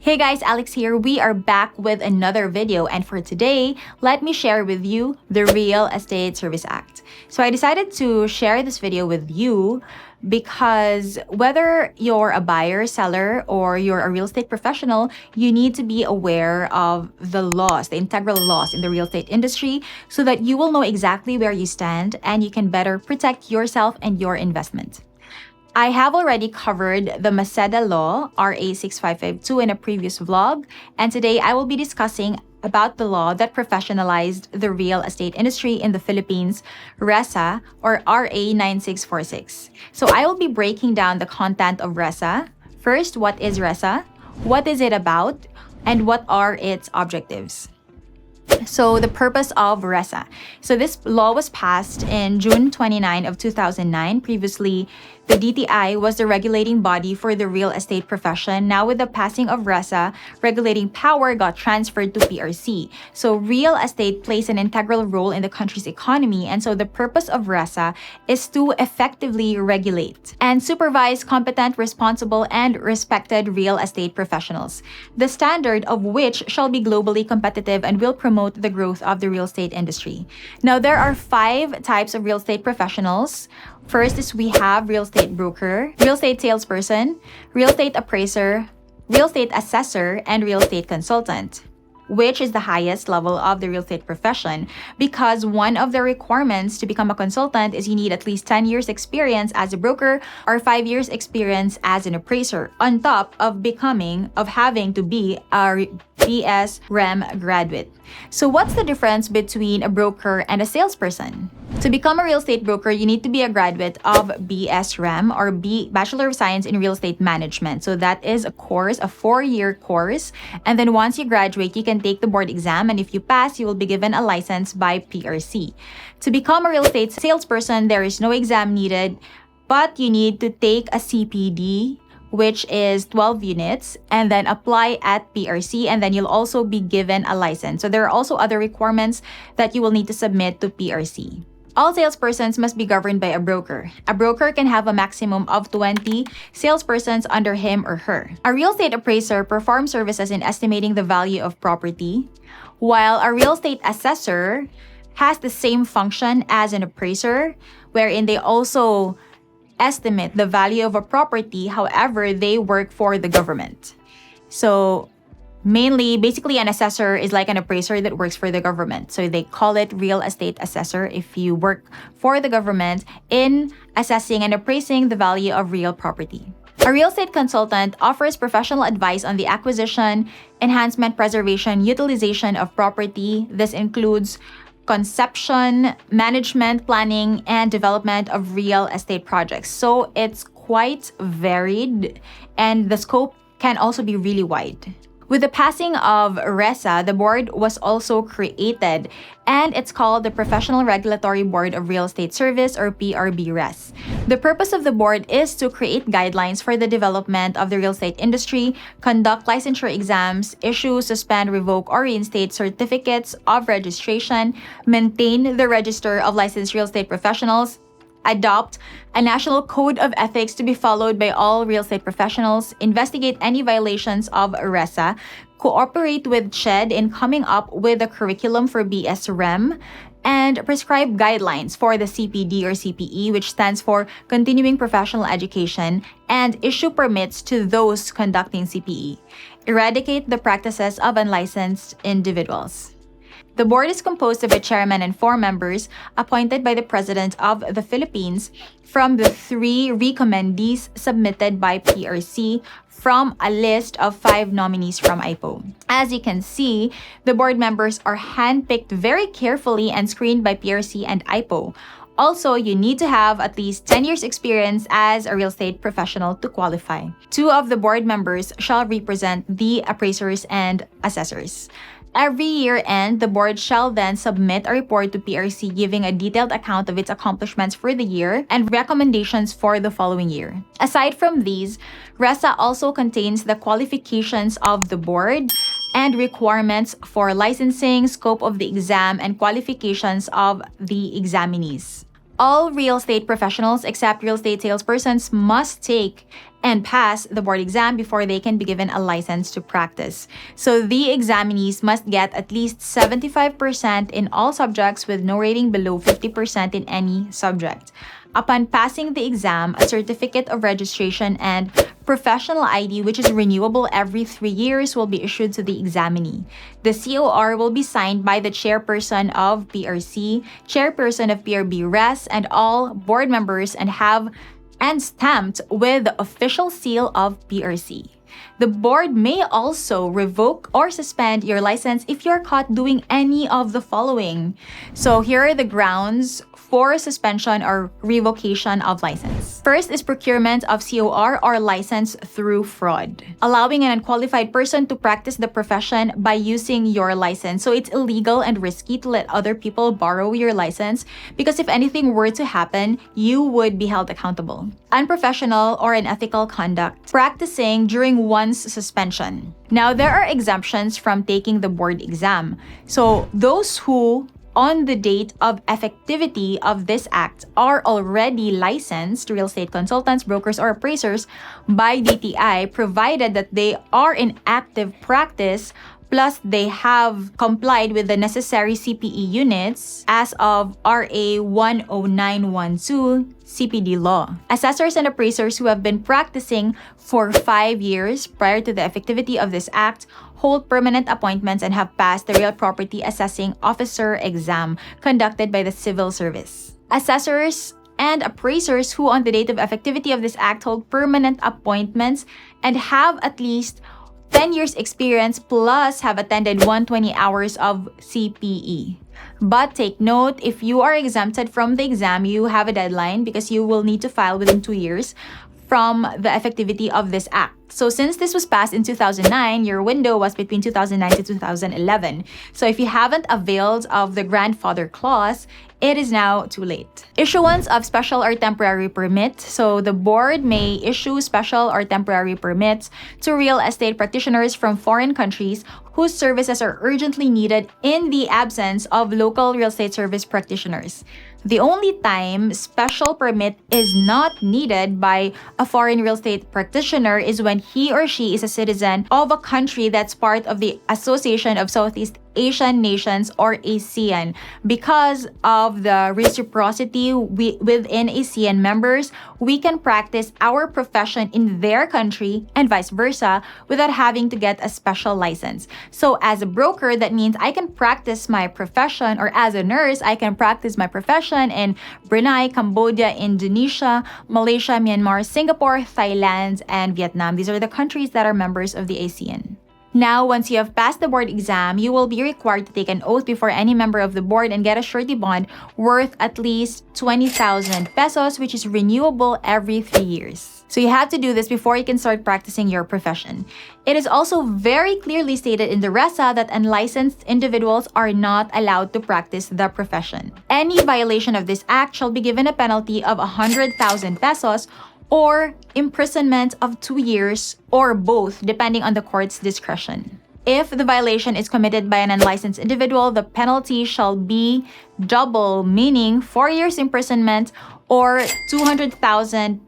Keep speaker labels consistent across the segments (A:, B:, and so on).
A: Hey guys, Alex here. We are back with another video, and for today, let me share with you the Real Estate Service Act. So I decided to share this video with you because whether you're a buyer, seller, or you're a real estate professional, you need to be aware of the laws, the integral laws in the real estate industry, so that you will know exactly where you stand and you can better protect yourself and your investment. I have already covered the Maceda Law, RA 6552, in a previous vlog, and today I will be discussing about the law that professionalized the real estate industry in the Philippines, RESA, or RA 9646. So I will be breaking down the content of RESA. First, what is RESA? What is it about? And what are its objectives? So the purpose of RESA. So this law was passed in June 29 of 2009. Previously, the DTI was the regulating body for the real estate profession. Now with the passing of RESA, regulating power got transferred to PRC. So real estate plays an integral role in the country's economy, and so the purpose of RESA is to effectively regulate and supervise competent, responsible, and respected real estate professionals, the standard of which shall be globally competitive and will promote the growth of the real estate industry. Now, there are 5 types of real estate professionals. First is we have real estate broker, real estate salesperson, real estate appraiser, real estate assessor, and real estate consultant, which is the highest level of the real estate profession, because one of the requirements to become a consultant is you need at least 10 years experience as a broker or 5 years experience as an appraiser, on top of having to be a BS REM graduate. So what's the difference between a broker and a salesperson? To become a real estate broker, you need to be a graduate of BS REM, or Bachelor of Science in Real Estate Management. So that is a course, a 4-year course. And then once you graduate, you can take the board exam. And if you pass, you will be given a license by PRC. To become a real estate salesperson, there is no exam needed, but you need to take a CPD, which is 12 units, and then apply at PRC, and then you'll also be given a license. So there are also other requirements that you will need to submit to PRC. All salespersons must be governed by a broker. A broker can have a maximum of 20 salespersons under him or her. A real estate appraiser performs services in estimating the value of property, while a real estate assessor has the same function as an appraiser, wherein they also estimate the value of a property. However, they work for the government. So basically an assessor is like an appraiser that works for the government. So they call it real estate assessor if you work for the government in assessing and appraising the value of real property. A real estate consultant offers professional advice on the acquisition, enhancement, preservation, utilization of property. This includes conception, management, planning, and development of real estate projects. So it's quite varied, and the scope can also be really wide. With the passing of RESA, the board was also created, and it's called the Professional Regulatory Board of Real Estate Service, or PRBRES. The purpose of the board is to create guidelines for the development of the real estate industry, conduct licensure exams, issue, suspend, revoke, or reinstate certificates of registration, maintain the register of licensed real estate professionals, adopt a national code of ethics to be followed by all real estate professionals, investigate any violations of RESA, cooperate with SHED in coming up with a curriculum for BS REM, and prescribe guidelines for the CPD or CPE, which stands for Continuing Professional Education, and issue permits to those conducting CPE. Eradicate the practices of unlicensed individuals. The board is composed of a chairman and 4 members appointed by the President of the Philippines from the 3 recommendees submitted by PRC from a list of 5 nominees from IPO. As you can see, the board members are handpicked very carefully and screened by PRC and IPO. Also, you need to have at least 10 years experience as a real estate professional to qualify. 2 of the board members shall represent the appraisers and assessors. Every year-end, the board shall then submit a report to PRC giving a detailed account of its accomplishments for the year and recommendations for the following year. Aside from these, RESA also contains the qualifications of the board and requirements for licensing, scope of the exam, and qualifications of the examinees. All real estate professionals except real estate salespersons must take and pass the board exam before they can be given a license to practice. So the examinees must get at least 75% in all subjects with no rating below 50% in any subject. Upon passing the exam, a certificate of registration and professional ID, which is renewable every 3 years, will be issued to the examinee. The COR will be signed by the chairperson of PRC, chairperson of PRB RES, and all board members and stamped with the official seal of PRC. The board may also revoke or suspend your license if you're caught doing any of the following. So here are the grounds for suspension or revocation of license. First is procurement of COR or license through fraud, allowing an unqualified person to practice the profession by using your license. So it's illegal and risky to let other people borrow your license because if anything were to happen, you would be held accountable. Unprofessional or unethical conduct, practicing during one's suspension. Now, there are exemptions from taking the board exam. So those who on the date of effectivity of this act are already licensed real estate consultants, brokers, or appraisers by DTI, provided that they are in active practice, plus they have complied with the necessary CPE units as of RA 10912 CPD law. Assessors and appraisers who have been practicing for 5 years prior to the effectivity of this act hold permanent appointments and have passed the real property assessing officer exam conducted by the civil service. Assessors and appraisers who on the date of effectivity of this act hold permanent appointments and have at least 10 years experience plus have attended 120 hours of CPE. But take note, if you are exempted from the exam, you have a deadline because you will need to file within 2 years from the effectivity of this act. So since this was passed in 2009, your window was between 2009 to 2011. So if you haven't availed of the grandfather clause, it is now too late. Issuance of special or temporary permit. So the board may issue special or temporary permits to real estate practitioners from foreign countries whose services are urgently needed in the absence of local real estate service practitioners. The only time special permit is not needed by a foreign real estate practitioner is when he or she is a citizen of a country that's part of the Association of Southeast Asian Nations or ASEAN. Because of the reciprocity within ASEAN members, we can practice our profession in their country and vice versa without having to get a special license. So as a broker, that means I can practice my profession, or as a nurse, I can practice my profession in Brunei, Cambodia, Indonesia, Malaysia, Myanmar, Singapore, Thailand, and Vietnam. These are the countries that are members of the ASEAN. Now, once you have passed the board exam, you will be required to take an oath before any member of the board and get a surety bond worth at least 20,000 pesos, which is renewable every 3 years. So you have to do this before you can start practicing your profession. It is also very clearly stated in the RESA that unlicensed individuals are not allowed to practice the profession. Any violation of this act shall be given a penalty of 100,000 pesos or imprisonment of 2 years or both, depending on the court's discretion. If the violation is committed by an unlicensed individual, the penalty shall be double, meaning 4 years imprisonment or 200,000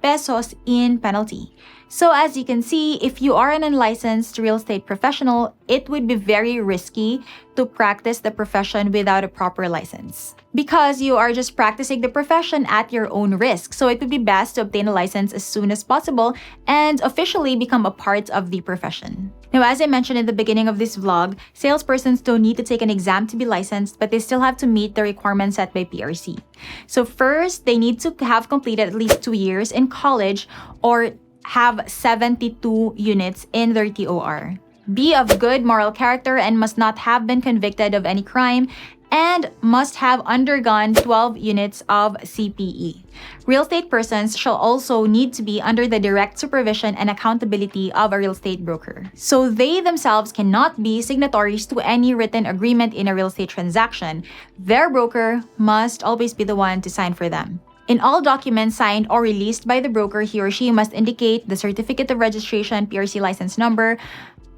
A: pesos in penalty. So as you can see, if you are an unlicensed real estate professional, it would be very risky to practice the profession without a proper license, because you are just practicing the profession at your own risk. So it would be best to obtain a license as soon as possible and officially become a part of the profession. Now, as I mentioned in the beginning of this vlog, salespersons don't need to take an exam to be licensed, but they still have to meet the requirements set by PRC. So first, they need to have completed at least 2 years in college or have 72 units in their TOR. Be of good moral character and must not have been convicted of any crime and must have undergone 12 units of CPE. Real estate persons shall also need to be under the direct supervision and accountability of a real estate broker. So they themselves cannot be signatories to any written agreement in a real estate transaction. Their broker must always be the one to sign for them. In all documents signed or released by the broker, he or she must indicate the certificate of registration, PRC license number,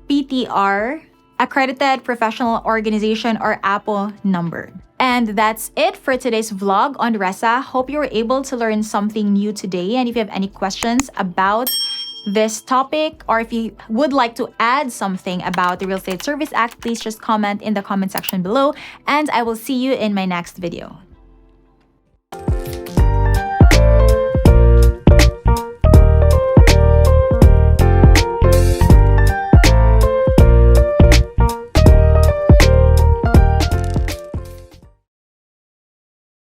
A: PTR, accredited professional organization or APO number. And that's it for today's vlog on RESA. Hope you were able to learn something new today. And if you have any questions about this topic, or if you would like to add something about the Real Estate Service Act, please just comment in the comment section below, and I will see you in my next video.